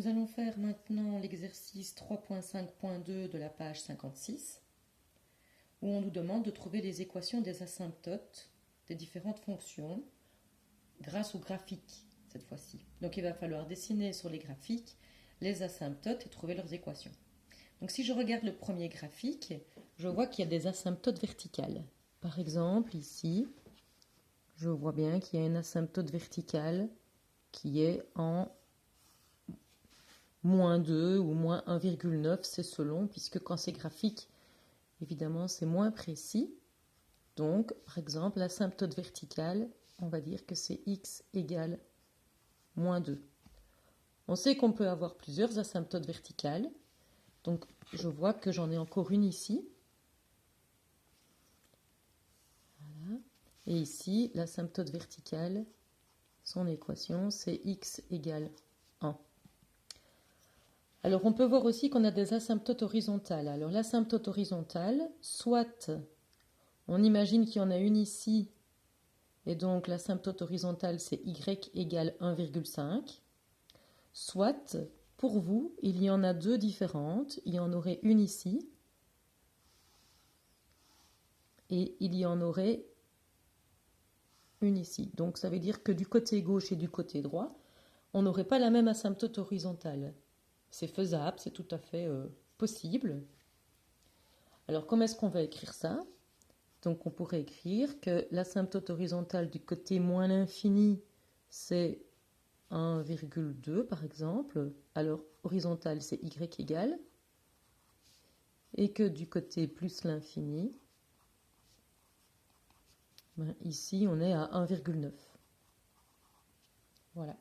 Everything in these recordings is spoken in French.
Nous allons faire maintenant l'exercice 3.5.2 de la page 56, où on nous demande de trouver les équations des asymptotes des différentes fonctions grâce au graphique cette fois-ci. Donc il va falloir dessiner sur les graphiques les asymptotes et trouver leurs équations. Donc si je regarde le premier graphique, je vois qu'il y a des asymptotes verticales. Par exemple, ici, je vois bien qu'il y a une asymptote verticale qui est en moins 2 ou moins 1,9, c'est selon, puisque quand c'est graphique, évidemment, c'est moins précis. Donc, par exemple, l'asymptote verticale, on va dire que c'est x égale moins 2. On sait qu'on peut avoir plusieurs asymptotes verticales. Donc, je vois que j'en ai encore une ici. Voilà. Et ici, l'asymptote verticale, son équation, c'est x égale 1. Alors, on peut voir aussi qu'on a des asymptotes horizontales. Alors, l'asymptote horizontale, soit on imagine qu'il y en a une ici, et donc l'asymptote horizontale, c'est y égale 1,5. Soit, pour vous, il y en a deux différentes. Il y en aurait une ici, et il y en aurait une ici. Donc, ça veut dire que du côté gauche et du côté droit, on n'aurait pas la même asymptote horizontale. C'est faisable, c'est tout à fait possible. Alors, comment est-ce qu'on va écrire ça? Donc, on pourrait écrire que l'asymptote horizontale du côté moins l'infini, c'est 1,2 par exemple. Alors, horizontale, c'est y égale. Et que du côté plus l'infini, ici, on est à 1,9. Voilà.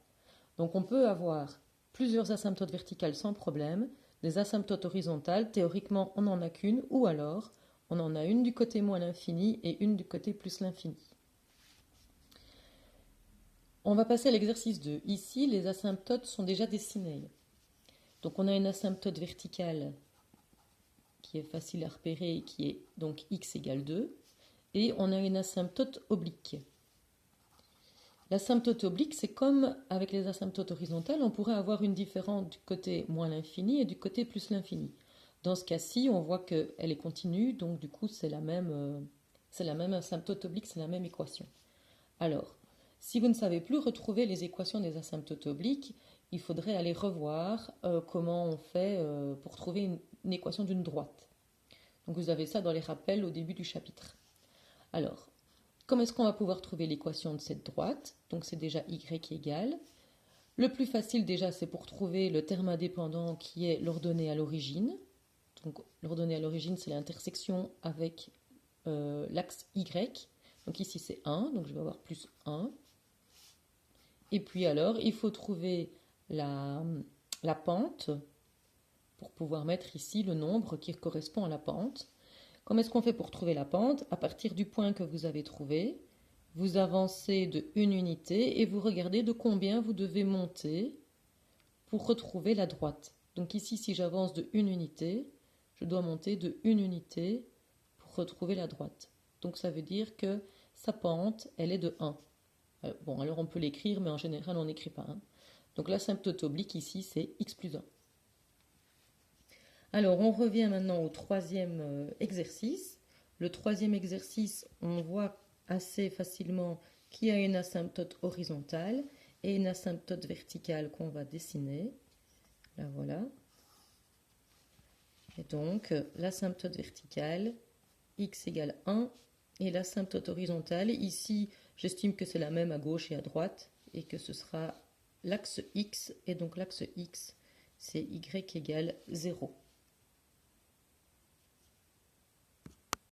Donc, on peut avoir plusieurs asymptotes verticales sans problème. Les asymptotes horizontales, théoriquement, on n'en a qu'une, ou alors, on en a une du côté moins l'infini et une du côté plus l'infini. On va passer à l'exercice 2. Ici, les asymptotes sont déjà dessinés. Donc, on a une asymptote verticale qui est facile à repérer, qui est donc x égale 2. Et on a une asymptote oblique. L'asymptote oblique, c'est comme avec les asymptotes horizontales, on pourrait avoir une différence du côté moins l'infini et du côté plus l'infini. Dans ce cas-ci, on voit qu'elle est continue, donc du coup, c'est la même asymptote oblique, c'est la même équation. Alors, si vous ne savez plus retrouver les équations des asymptotes obliques, il faudrait aller revoir comment on fait pour trouver une équation d'une droite. Donc vous avez ça dans les rappels au début du chapitre. Alors, comment est-ce qu'on va pouvoir trouver l'équation de cette droite? Donc c'est déjà y égale. Le plus facile déjà, c'est pour trouver le terme indépendant qui est l'ordonnée à l'origine. Donc l'ordonnée à l'origine, c'est l'intersection avec l'axe y. Donc ici c'est 1, donc je vais avoir plus 1. Et puis alors, il faut trouver la pente pour pouvoir mettre ici le nombre qui correspond à la pente. Comment est-ce qu'on fait pour trouver la pente? À partir du point que vous avez trouvé, vous avancez de 1 unité et vous regardez de combien vous devez monter pour retrouver la droite. Donc ici, si j'avance de 1 unité, je dois monter de 1 unité pour retrouver la droite. Donc ça veut dire que sa pente, elle est de 1. Bon, alors on peut l'écrire, mais en général, on n'écrit pas 1. Donc l'asymptote oblique ici, c'est x plus 1. Alors, on revient maintenant au troisième exercice. Le troisième exercice, on voit assez facilement qu'il y a une asymptote horizontale et une asymptote verticale qu'on va dessiner. Là, voilà. Et donc, l'asymptote verticale, x égale 1, et l'asymptote horizontale, ici, j'estime que c'est la même à gauche et à droite, et que ce sera l'axe x, et donc l'axe x, c'est y égale 0.